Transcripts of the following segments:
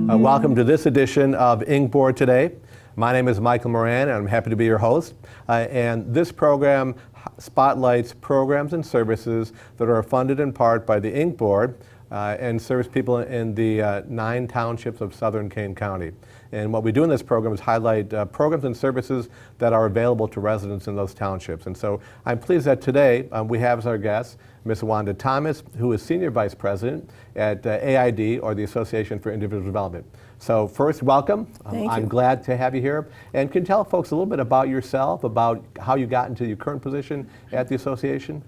Well, welcome to this edition of Inkboard Today. My name is Michael Moran, and I'm happy to be your host. And this program spotlights programs and services that are funded in part by the Inkboard and service people in the 9 townships of southern Kane County. And what we do in this program is highlight programs and services that are available to residents in those townships. And so I'm pleased that today we have as our guest Ms. Wanda Thomas, who is Senior Vice President at AID, or the Association for Individual Development. So first, welcome. Thank you. I'm glad to have you here. And can you tell folks a little bit about yourself, about how you got into your current position at the association?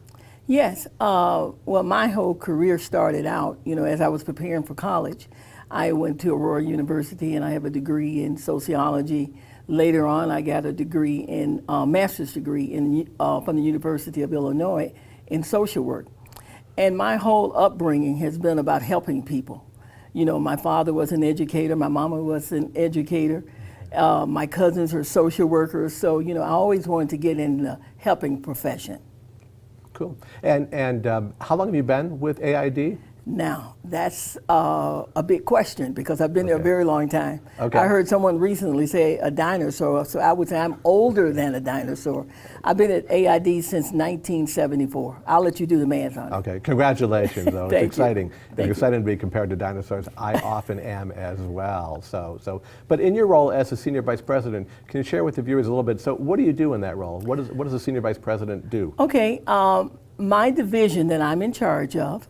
Yes. Well, my whole career started out, as I was preparing for college. I went to Aurora University, and I have a degree in sociology. Later on, I got a degree in master's degree from the University of Illinois in social work. And my whole upbringing has been about helping people. My father was an educator, my mama was an educator, my cousins are social workers, so I always wanted to get in the helping profession. Cool. And how long have you been with AID? Now, that's a big question because I've been there a very long time. Okay. I heard someone recently say a dinosaur, so I would say I'm older than a dinosaur. I've been at AID since 1974. I'll let you do the math on it. Okay, congratulations though. It's Thank exciting. you. It's exciting to be compared to dinosaurs. I often am as well. But in your role as a Senior Vice President, can you share with the viewers a little bit, so what do you do in that role? What does a Senior Vice President do? Okay, my division that I'm in charge of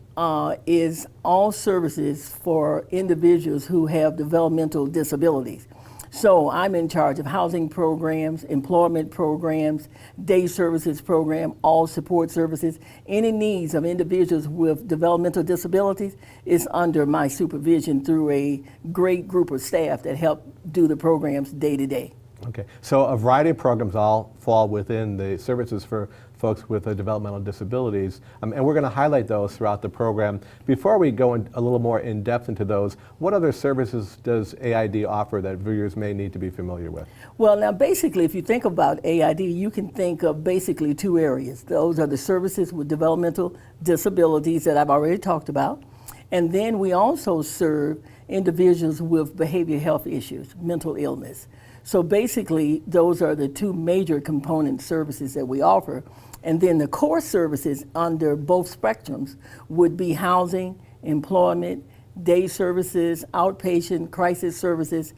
is all services for individuals who have developmental disabilities. So I'm in charge of housing programs, employment programs, day services program, all support services. Any needs of individuals with developmental disabilities is under my supervision through a great group of staff that help do the programs day to day. Okay, so a variety of programs all fall within the services for folks with developmental disabilities, and we're going to highlight those throughout the program. Before we go a little more in depth into those, what other services does AID offer that viewers may need to be familiar with? Well, now basically, if you think about AID, you can think of basically 2 areas. Those are the services with developmental disabilities that I've already talked about, and then we also serve individuals with behavioral health issues, mental illness. So basically, those are the 2 major component services that we offer. And then the core services under both spectrums would be housing, employment, day services, outpatient, crisis services,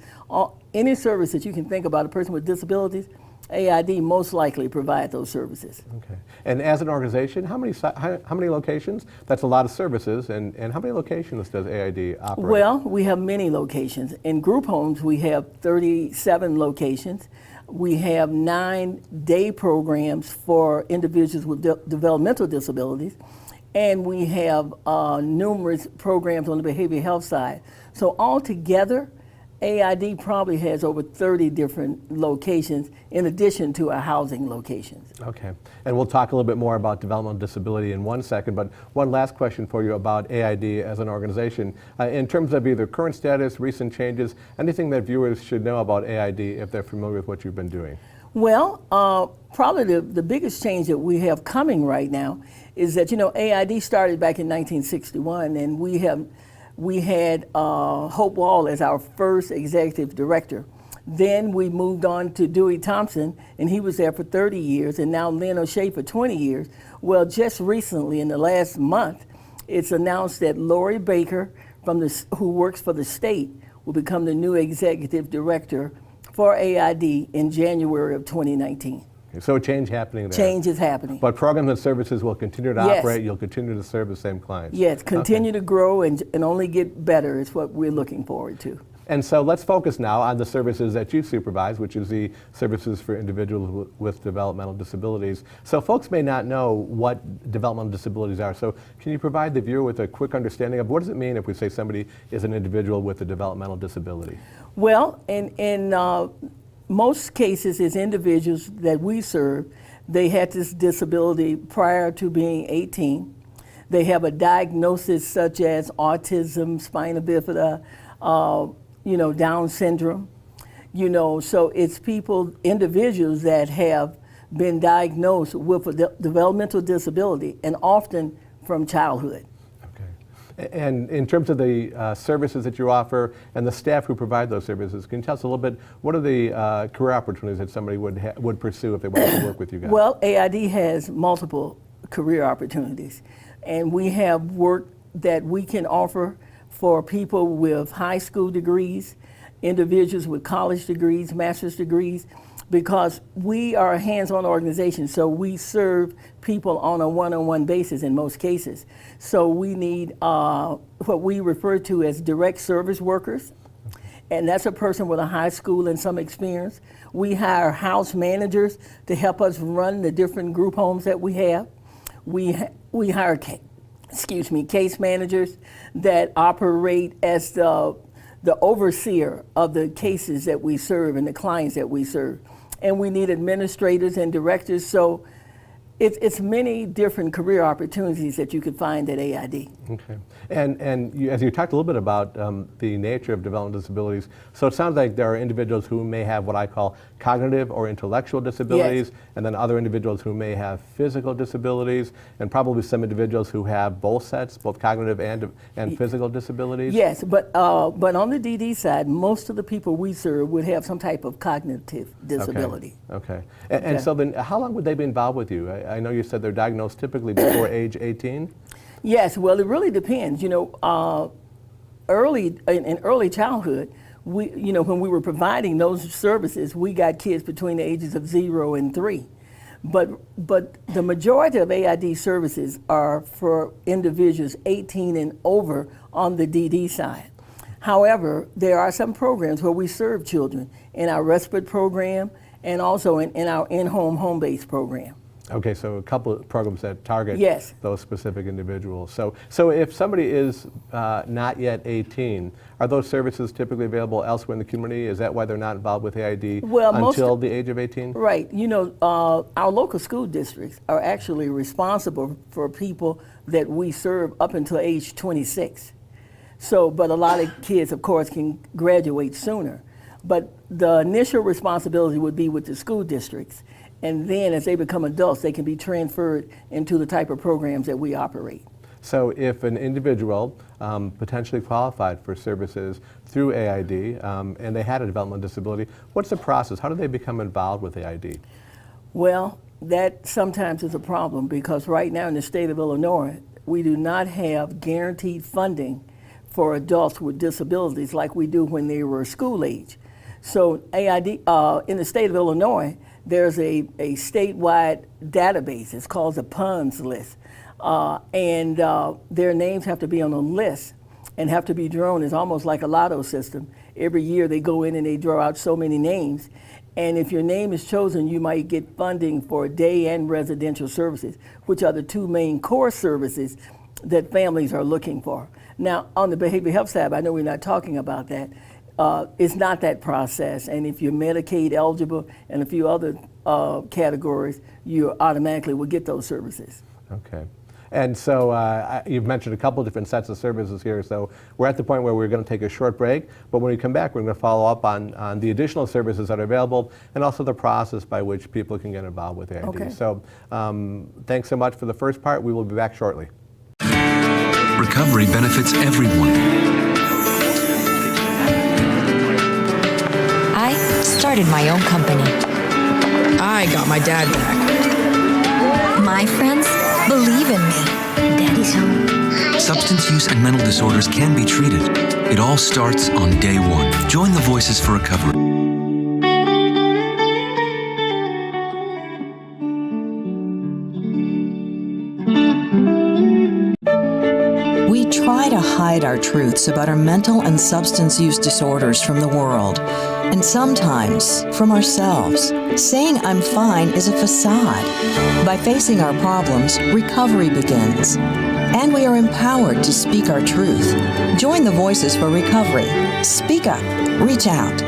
any service that you can think about a person with disabilities. AID most likely provide those services. Okay. And as an organization, how many locations? That's a lot of services. And how many locations does AID operate? Well, we have many locations. In group homes, we have 37 locations. We have 9 day programs for individuals with developmental disabilities. And we have numerous programs on the behavioral health side. So altogether, AID probably has over 30 different locations in addition to our housing locations. Okay, and we'll talk a little bit more about developmental disability in one second, but one last question for you about AID as an organization. In terms of either current status, recent changes, anything that viewers should know about AID if they're familiar with what you've been doing? Well, probably the biggest change that we have coming right now is that, AID started back in 1961, and we had Hope Wall as our first executive director. Then we moved on to Dewey Thompson, and he was there for 30 years, and now Lynn O'Shea for 20 years. Well, just recently, in the last month, it's announced that Lori Baker, who works for the state, will become the new executive director for AID in January of 2019. So change happening there. Change is happening. But programs and services will continue to operate. You'll continue to serve the same clients. Yes, continue to grow and only get better is what we're looking forward to. And so let's focus now on the services that you supervise, which is the services for individuals with developmental disabilities. So folks may not know what developmental disabilities are. So can you provide the viewer with a quick understanding of what does it mean if we say somebody is an individual with a developmental disability? Well, in most cases, as individuals that we serve, they had this disability prior to being 18. They have a diagnosis such as autism, spina bifida, Down syndrome. So it's individuals that have been diagnosed with a developmental disability, and often from childhood. Okay. And in terms of the services that you offer and the staff who provide those services, can you tell us a little bit, what are the career opportunities that somebody would pursue if they wanted to work with you guys? Well, AID has multiple career opportunities, and we have work that we can offer for people with high school degrees, individuals with college degrees, master's degrees, because we are a hands-on organization, so we serve people on a one-on-one basis in most cases. So we need what we refer to as direct service workers, and that's a person with a high school and some experience. We hire house managers to help us run the different group homes that we have. We hire case managers that operate as the overseer of the cases that we serve and the clients that we serve. And we need administrators and directors, so it's many different career opportunities that you could find at AID. Okay. And as you talked a little bit about the nature of developmental disabilities, so it sounds like there are individuals who may have what I call cognitive or intellectual disabilities, Yes. and then other individuals who may have physical disabilities, and probably some individuals who have both sets, both cognitive and physical disabilities. Yes, but on the DD side, most of the people we serve would have some type of cognitive disability. Okay. And so then how long would they be involved with you? I know you said they're diagnosed typically before age 18? Yes, well, it really depends. In early childhood, when we were providing those services, we got kids between the ages of 0 and 3. But the majority of AID services are for individuals 18 and over on the DD side. However, there are some programs where we serve children in our respite program and also in our in-home, home-based program. Okay, so a couple of programs that target Yes. those specific individuals. So if somebody is not yet 18, are those services typically available elsewhere in the community? Is that why they're not involved with AID until the age of 18? Right. Our local school districts are actually responsible for people that we serve up until age 26. But a lot of kids, of course, can graduate sooner. But the initial responsibility would be with the school districts. And then as they become adults, they can be transferred into the type of programs that we operate. So if an individual potentially qualified for services through AID and they had a developmental disability, what's the process? How do they become involved with AID? Well, that sometimes is a problem because right now in the state of Illinois, we do not have guaranteed funding for adults with disabilities like we do when they were school age. So AID, in the state of Illinois, there's a statewide database. It's called the PUNS list. And their names have to be on a list and have to be drawn. It's almost like a lotto system. Every year they go in and they draw out so many names. And if your name is chosen, you might get funding for day and residential services, which are the two main core services that families are looking for. Now, on the behavioral health side, I know we're not talking about that. It's not that process, and if you're Medicaid eligible and a few other categories, you automatically will get those services. Okay. And so you've mentioned a couple different sets of services here, so we're at the point where we're going to take a short break, but when we come back, we're going to follow up on the additional services that are available and also the process by which people can get involved with AID. Okay. So thanks so much for the first part. We will be back shortly. Recovery benefits everyone. I started my own company. I got my dad back. My friends believe in me. Daddy's home. Substance use and mental disorders can be treated. It all starts on day one. Join the Voices for Recovery. We try to hide hide our truths about our mental and substance use disorders from the world, and sometimes from ourselves. Saying I'm fine is a facade. By facing our problems, recovery begins. And we are empowered to speak our truth. Join the Voices for Recovery. Speak up. Reach out.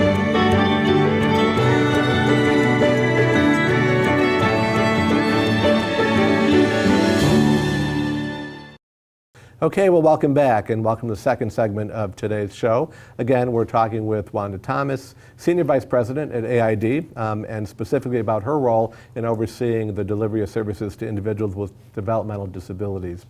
Okay, well, welcome back, and welcome to the second segment of today's show. Again, we're talking with Wanda Thomas, Senior Vice President at AID, and specifically about her role in overseeing the delivery of services to individuals with developmental disabilities.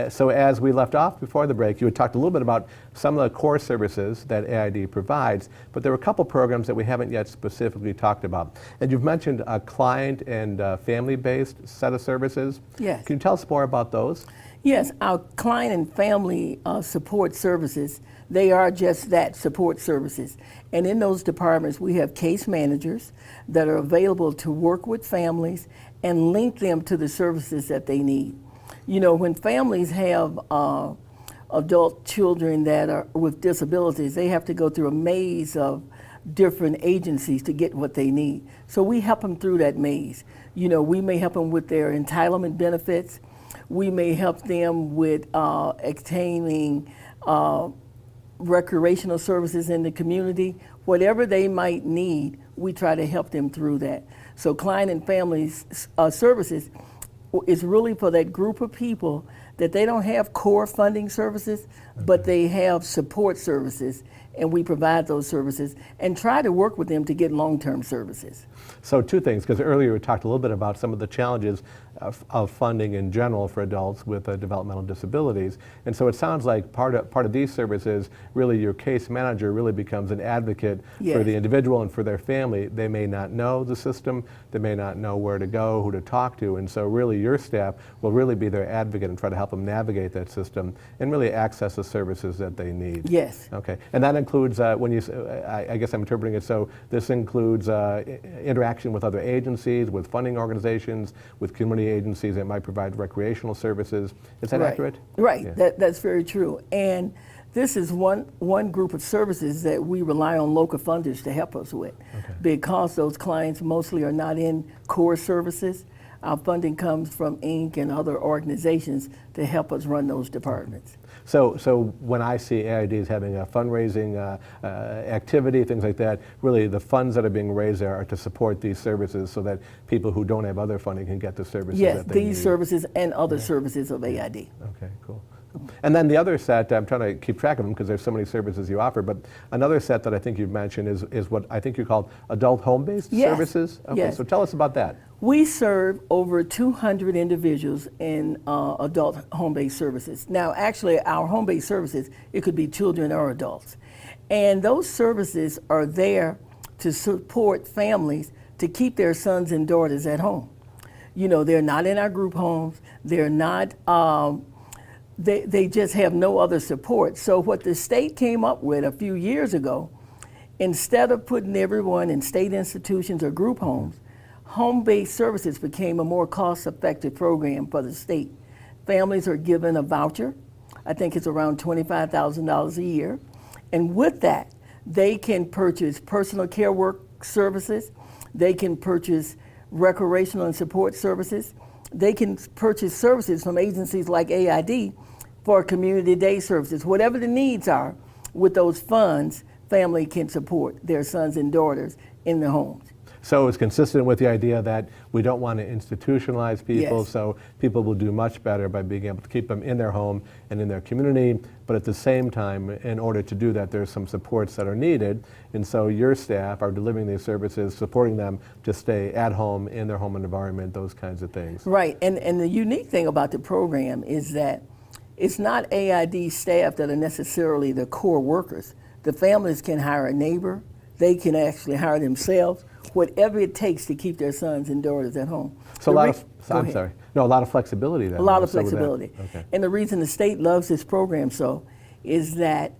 So as we left off before the break, you had talked a little bit about some of the core services that AID provides, but there were a couple programs that we haven't yet specifically talked about. And you've mentioned a client and family-based set of services. Yes. Can you tell us more about those? Yes, our client and family support services, they are just that, support services. And in those departments, we have case managers that are available to work with families and link them to the services that they need. You know, when families have adult children that are with disabilities, they have to go through a maze of different agencies to get what they need. So we help them through that maze. You know, we may help them with their entitlement benefits. We may help them with obtaining recreational services in the community. Whatever they might need, we try to help them through that. So client and family services is really for that group of people that they don't have core funding services, but they have support services, and we provide those services and try to work with them to get long-term services. So two things, because earlier we talked a little bit about some of the challenges of funding in general for adults with developmental disabilities. And so it sounds like part of these services, really your case manager really becomes an advocate for the individual and for their family. They may not know the system, they may not know where to go, who to talk to, and so really your staff will really be their advocate and try to help them navigate that system and really access the services that they need. Yes. Okay, and that includes, when you, I guess I'm interpreting it, so this includes interaction with other agencies, with funding organizations, with community agencies that might provide recreational services. Is that accurate? Right, Yeah. that's very true. And this is one group of services that we rely on local funders to help us with. Okay. Because those clients mostly are not in core services. Our funding comes from Inc. and other organizations to help us run those departments. So when I see AIDs having a fundraising activity, things like that, really the funds that are being raised there are to support these services so that people who don't have other funding can get the services Yes, that they need. these services and other services of AID. Okay, cool. And then the other set, I'm trying to keep track of them because there's so many services you offer, but another set that I think you've mentioned is what I think you called adult home-based services. Okay, yes. so tell us about that. We serve over 200 individuals in adult home-based services. Now, actually, our home-based services, it could be children or adults. And those services are there to support families to keep their sons and daughters at home. You know, they're not in our group homes. They're not, they just have no other support. So what the state came up with a few years ago, instead of putting everyone in state institutions or group homes, home-based services became a more cost-effective program for the state. Families are given a voucher. I think it's around $25,000 a year. And with that, they can purchase personal care work services. They can purchase recreational and support services. They can purchase services from agencies like AID for community day services. Whatever the needs are, with those funds, family can support their sons and daughters in their homes. So it's consistent with the idea that we don't want to institutionalize people, Yes. so people will do much better by being able to keep them in their home and in their community, but at the same time, in order to do that, there's some supports that are needed, and so your staff are delivering these services, supporting them to stay at home, in their home environment, those kinds of things. Right, and the unique thing about the program is that it's not AID staff that are necessarily the core workers. The families can hire a neighbor, they can actually hire themselves, whatever it takes to keep their sons and daughters at home. So a lot of, I'm sorry, no, a lot of flexibility then. A lot of so with that. flexibility. Okay. And the reason the state loves this program so is that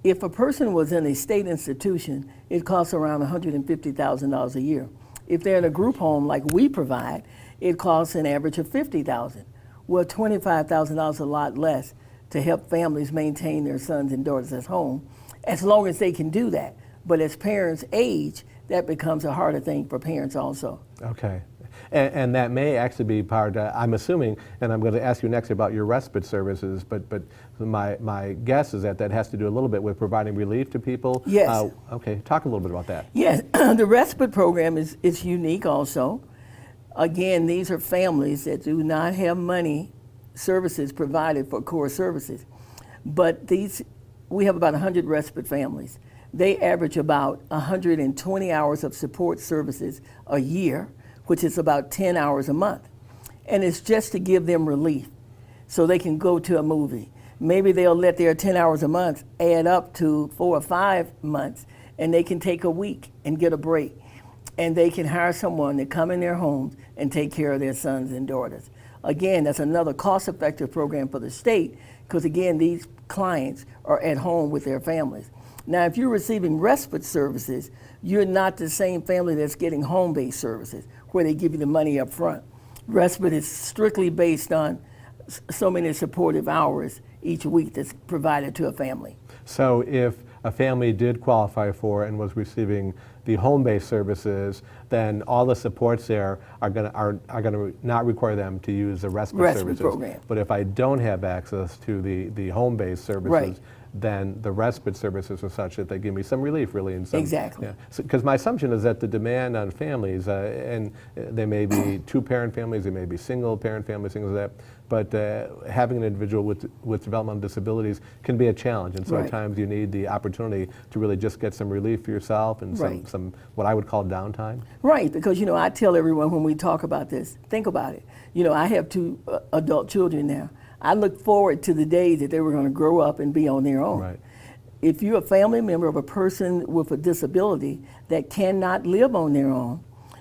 if a person was in a state institution, it costs around $150,000 a year. If they're in a group home like we provide, it costs an average of $50,000. Well, $25,000 a lot less to help families maintain their sons and daughters at home, as long as they can do that. But as parents age, that becomes a harder thing for parents also. Okay. And that may actually be part, I'm assuming, and I'm going to ask you next about your respite services, but my guess is that has to do a little bit with providing relief to people. Yes. Okay, talk a little bit about that. Yes, the respite program is unique also. Again, these are families that do not have money services provided for core services. But we have about 100 respite families. They average about 120 hours of support services a year, which is about 10 hours a month. And it's just to give them relief so they can go to a movie. Maybe they'll let their 10 hours a month add up to 4 or 5 months, and they can take a week and get a break. And they can hire someone to come in their homes and take care of their sons and daughters. Again, that's another cost-effective program for the state, because again, these clients are at home with their families. Now, if you're receiving respite services, you're not the same family that's getting home-based services, where they give you the money up front. Respite is strictly based on so many supportive hours each week that's provided to a family. So if a family did qualify for and was receiving the home-based services, then all the supports there are going to not require them to use the respite services. Program. But if I don't have access to the home-based services, Right. then the respite services are such that they give me some relief, really. In some, Exactly. Yeah. Because my assumption is that the demand on families, and they may be two-parent families, they may be single-parent families, things like that, but having an individual with developmental disabilities can be a challenge. And so Right. at times you need the opportunity to really just get some relief for yourself and Right. some what I would call downtime. Right, because I tell everyone when we talk about this, think about it. I have 2 adult children now. I look forward to the day that they were going to grow up and be on their own. Right. If you're a family member of a person with a disability that cannot live on their own,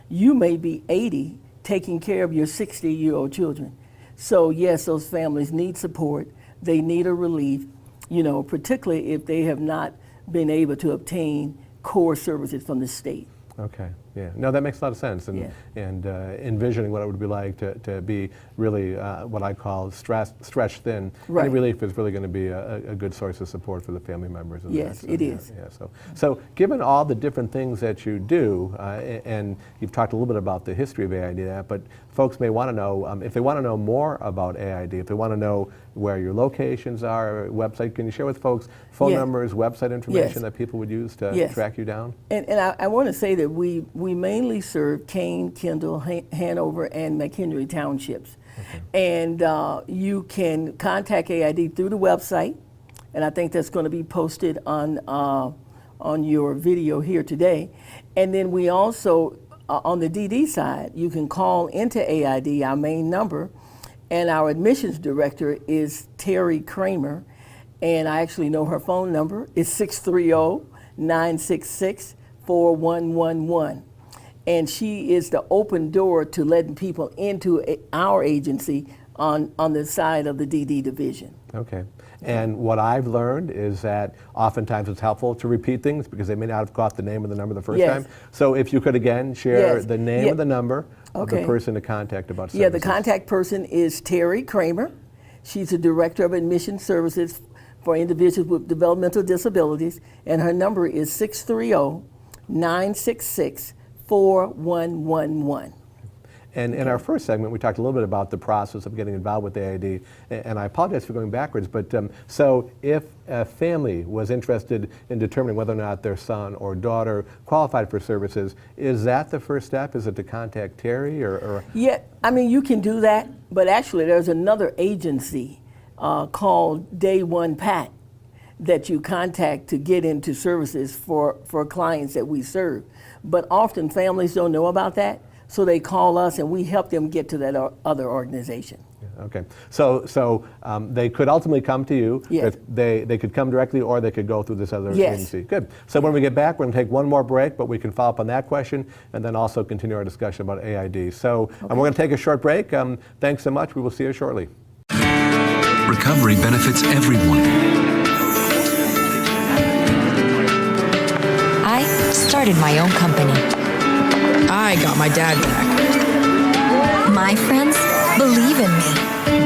you may be 80 taking care of your 60-year-old children. So yes, those families need support. They need a relief, particularly if they have not been able to obtain core services from the state. Okay, yeah. No, that makes a lot of sense. And, Yeah. and envisioning what it would be like to be really what I call stretched thin. Right. Any relief is really going to be a good source of support for the family members. And Yes, that, it yeah, is. Yeah, so given all the different things that you do, and you've talked a little bit about the history of AID, but folks may want to know, if they want to know more about AID, if they want to know where your locations are, website, can you share with folks phone Yeah. numbers, website information Yes. that people would use to Yes. track you down? And I want to say that we mainly serve Kane, Kendall, Hanover, and McHenry townships. Okay. And you can contact AID through the website, and I think that's going to be posted on your video here today. And then we also, on the DD side, you can call into AID, our main number, and our admissions director is Terry Kramer, and I actually know her phone number. It's 630-966-4111. And she is the open door to letting people into our agency on the side of the DD division. Okay. And what I've learned is that oftentimes it's helpful to repeat things because they may not have caught the name of the number the first Yes. time. So if you could again share Yes. the name Yeah. of the number of the Okay. person to contact about services. Yeah, the contact person is Terry Kramer. She's the Director of Admission Services for individuals with developmental disabilities, and her number is 630-966-4111. And in our first segment, we talked a little bit about the process of getting involved with AID, and I apologize for going backwards, but so if a family was interested in determining whether or not their son or daughter qualified for services, is that the first step? Is it to contact Terry or? Yeah, I mean, you can do that, but actually there's another agency called Day One Pat that you contact to get into services for clients that we serve. But often families don't know about that, so they call us and we help them get to that other organization. Okay, so they could ultimately come to you. Yes. They could come directly, or they could go through this other Yes. agency. Good. So when we get back, we're going to take one more break, but we can follow up on that question and then also continue our discussion about AID. So we're going to take a short break. Thanks so much. We will see you shortly. Recovery benefits everyone. I started my own company. I got my dad back. My friends believe in me.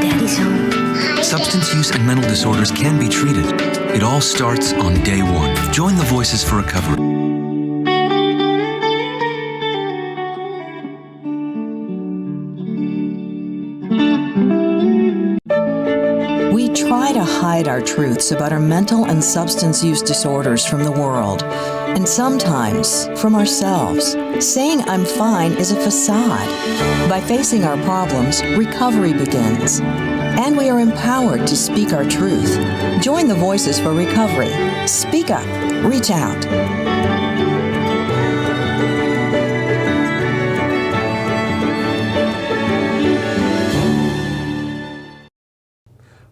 Daddy Daddy's home. Substance use and mental disorders can be treated. It all starts on day one. Join the Voices for Recovery. We try to hide our truths about our mental and substance use disorders from the world, and sometimes from ourselves. Saying I'm fine is a facade. By facing our problems, recovery begins. And we are empowered to speak our truth. Join the Voices for Recovery. Speak up. Reach out.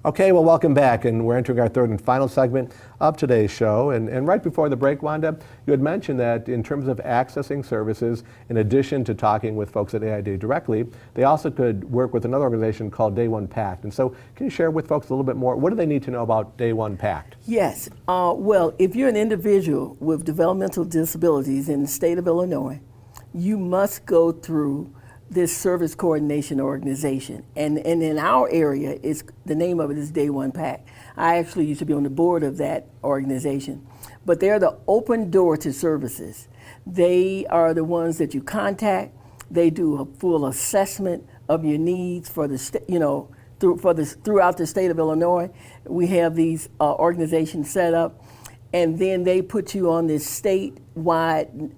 Okay, well, welcome back, and we're entering our third and final segment of today's show. And right before the break, Wanda, you had mentioned that in terms of accessing services, in addition to talking with folks at AID directly, they also could work with another organization called Day One Pact. And so, can you share with folks a little bit more? What do they need to know about Day One Pact? Yes. Well, if you're an individual with developmental disabilities in the state of Illinois, you must go through this service coordination organization. And in our area, the name of it is Day One Pact. I actually used to be on the board of that organization. But they're the open door to services. They are the ones that you contact. They do a full assessment of your needs for the throughout the state of Illinois. We have these organizations set up, and then they put you on this statewide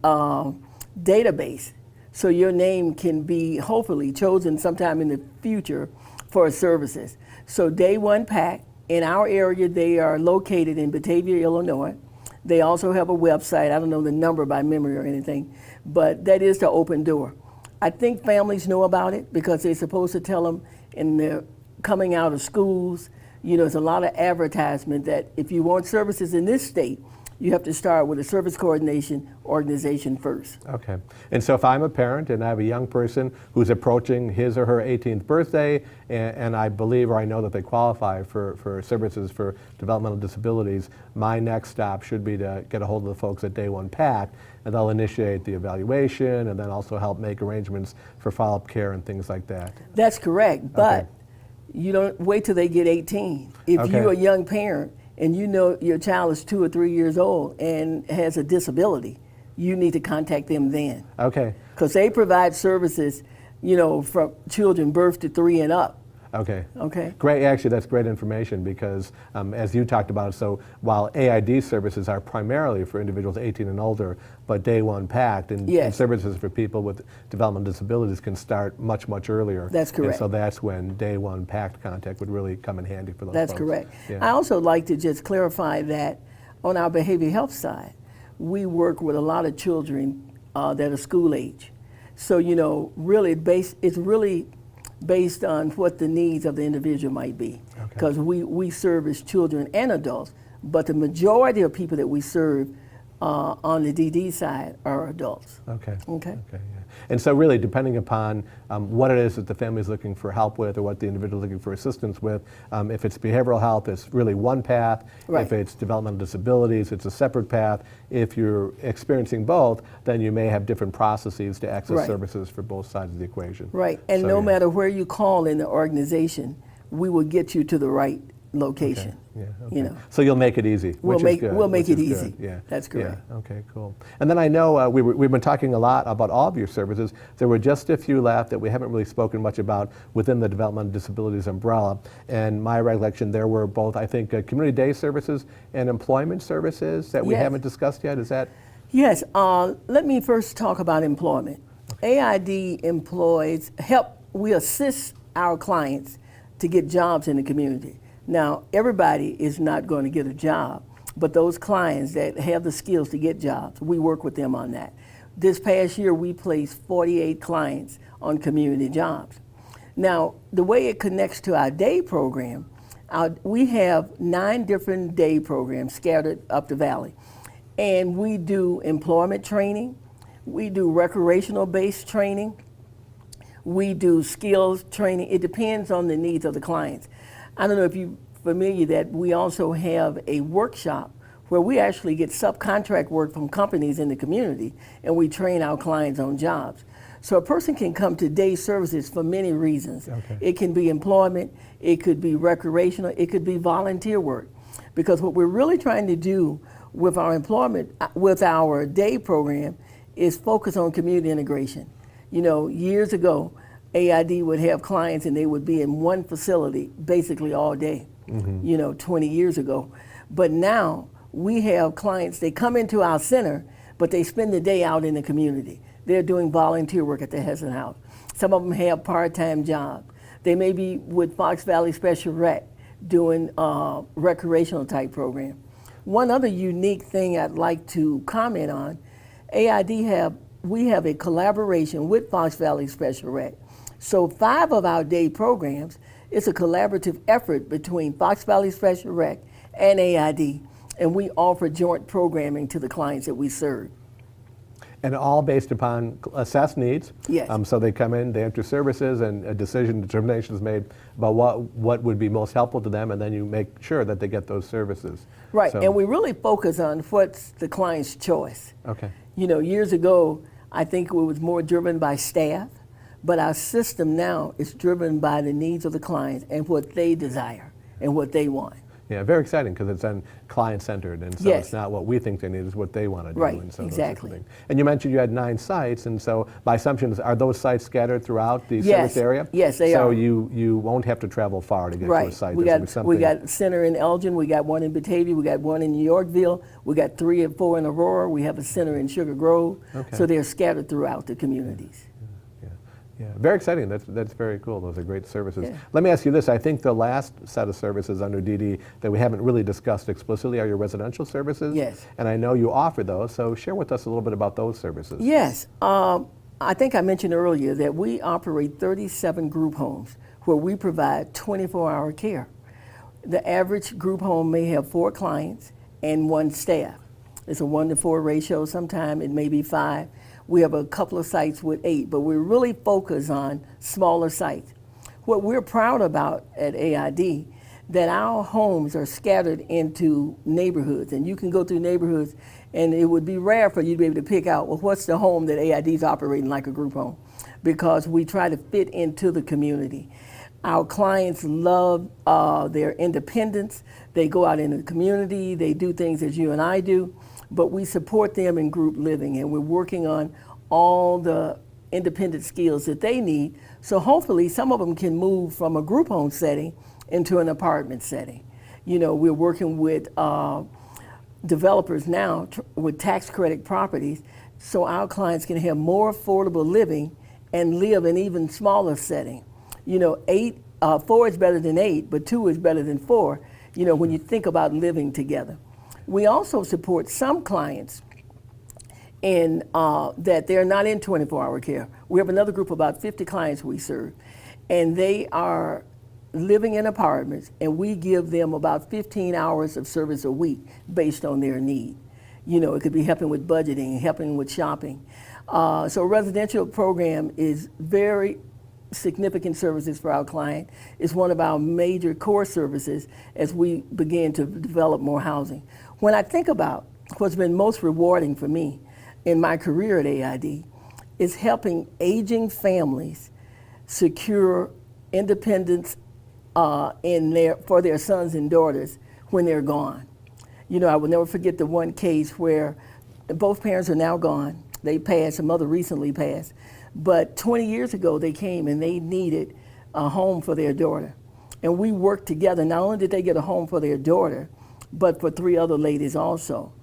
database. So your name can be hopefully chosen sometime in the future for services. So Day One Pact, in our area, they are located in Batavia, Illinois. They also have a website. I don't know the number by memory or anything, but that is the open door. I think families know about it because they're supposed to tell them in their coming out of schools. You know, there's a lot of advertisement that if you want services in this state, you have to start with a service coordination organization first. Okay. And so if I'm a parent and I have a young person who's approaching his or her 18th birthday, and I believe or I know that they qualify for services for developmental disabilities, my next stop should be to get a hold of the folks at Day One Pact, and they'll initiate the evaluation and then also help make arrangements for follow-up care and things like that. That's correct, but you don't wait till they get 18. If you're a young parent, and you know your child is 2 or 3 years old and has a disability, you need to contact them then. Okay. Because they provide services, you know, from children birth to 3 and up. Okay. Okay. Great. Actually, that's great information because, as you talked about, so while AID services are primarily for individuals 18 and older, but Day One Pact and services for people with developmental disabilities can start much, much earlier. That's correct. And so that's when Day One Pact contact would really come in handy for those That's folks. correct. Yeah. I also like to just clarify that on our behavioral health side, we work with a lot of children that are school age. So, you know, really it's really based on what the needs of the individual might be. Because we service children and adults, but the majority of people that we serve on the DD side are adults. Okay. Okay. Yeah. And so really, depending upon what it is that the family is looking for help with or what the individual is looking for assistance with, if it's behavioral health, it's really one path. Right. If it's developmental disabilities, it's a separate path. If you're experiencing both, then you may have different processes to access services for both sides of the equation. Right. And so, no matter where you call in the organization, we will get you to the right location. Yeah, okay. You know. So you'll make it easy, We'll which make- is good. we'll make which it is easy. good. Yeah, That's correct. Yeah. Okay, cool. And then I know we've been talking a lot about all of your services. There were just a few left that we haven't really spoken much about within the developmental disabilities umbrella. And my recollection, there were both, I think, community day services and employment services that we haven't discussed yet. Is that? Yes. Let me first talk about employment. AID employs we assist our clients to get jobs in the community. Now, everybody is not going to get a job, but those clients that have the skills to get jobs, we work with them on that. This past year, we placed 48 clients on community jobs. Now, the way it connects to our day program, we have 9 different day programs scattered up the valley. And we do employment training, we do recreational-based training, we do skills training. It depends on the needs of the clients. I don't know if you're familiar that we also have a workshop where we actually get subcontract work from companies in the community, and we train our clients on jobs. So a person can come to day services for many reasons. Okay. It can be employment, it could be recreational, it could be volunteer work. Because what we're really trying to do with our employment, with our day program, is focus on community integration. You know, years ago, AID would have clients and they would be in one facility basically all day, 20 years ago. But now we have clients, they come into our center, but they spend the day out in the community. They're doing volunteer work at the Hessen House. Some of them have part-time jobs. They may be with Fox Valley Special Rec doing recreational type program. One other unique thing I'd like to comment on, we have a collaboration with Fox Valley Special Rec. So 5 of our day programs, it's a collaborative effort between Fox Valley Special Rec and AID, and we offer joint programming to the clients that we serve. And all based upon assessed needs. Yes. So they come in, they enter services, and a determination is made about what would be most helpful to them, and then you make sure that they get those services. Right, So, and we really focus on what's the client's choice. okay. You know, years ago, I think it was more driven by staff, but our system now is driven by the needs of the clients and what they desire and what they want. Yeah, very exciting because it's then client-centered, and so Yes. it's not what we think they need, it's what they want to do. Right, And so those sorts of exactly. things. And you mentioned you had 9 sites, and so by assumption, are those sites scattered throughout the Yes. service area? Yes, they so are. So you won't have to travel far to get to a Right. site. We There's got something- a center in Elgin, we got one in Batavia, we got one in Yorkville, we got 3 or 4 in Aurora, we have a center in Sugar Grove. Okay. So they're scattered throughout the communities. Yeah, very exciting. That's very cool. Those are great services. Yeah. Let me ask you this. I think the last set of services under DD that we haven't really discussed explicitly are your residential services. Yes. And I know you offer those, so share with us a little bit about those services. Yes, I think I mentioned earlier that we operate 37 group homes where we provide 24-hour care. The average group home may have 4 clients and 1 staff. It's a 1-to-4 ratio. Sometimes it may be 5. We have a couple of sites with 8, but we really focus on smaller sites. What we're proud about at AID, that our homes are scattered into neighborhoods, and you can go through neighborhoods, and it would be rare for you to be able to pick out, well, what's the home that AID is operating like a group home? Because we try to fit into the community. Our clients love their independence. They go out in the community, they do things as you and I do, but we support them in group living, and we're working on all the independent skills that they need. So hopefully some of them can move from a group home setting into an apartment setting. You know, we're working with developers now with tax credit properties, so our clients can have more affordable living and live in even smaller setting. You know, 4 is better than 8, but 2 is better than 4, you know, when you think about living together. We also support some clients in that they're not in 24-hour care. We have another group of about 50 clients we serve, and they are living in apartments, and we give them about 15 hours of service a week based on their need. You know, it could be helping with budgeting, helping with shopping. So a residential program is very significant services for our client. It's one of our major core services as we begin to develop more housing. When I think about what's been most rewarding for me in my career at AID is helping aging families secure independence for their sons and daughters when they're gone. You know, I will never forget the one case where both parents are now gone. They passed, a mother recently passed. But 20 years ago, they came and they needed a home for their daughter. And we worked together. Not only did they get a home for their daughter, but for 3 other ladies also.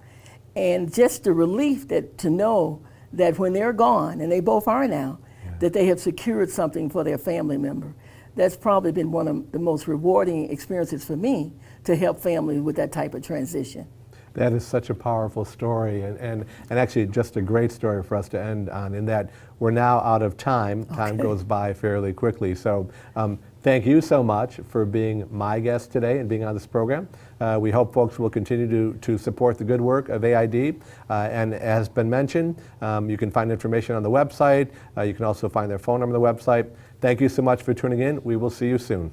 And just the relief to know that when they're gone, and they both are now, that they have secured something for their family member. That's probably been one of the most rewarding experiences for me to help families with that type of transition. That is such a powerful story, and actually just a great story for us to end on, in that we're now out of time. Time goes by fairly quickly. So thank you so much for being my guest today and being on this program. We hope folks will continue to support the good work of AID. And as been mentioned, you can find information on the website. You can also find their phone number on the website. Thank you so much for tuning in. We will see you soon.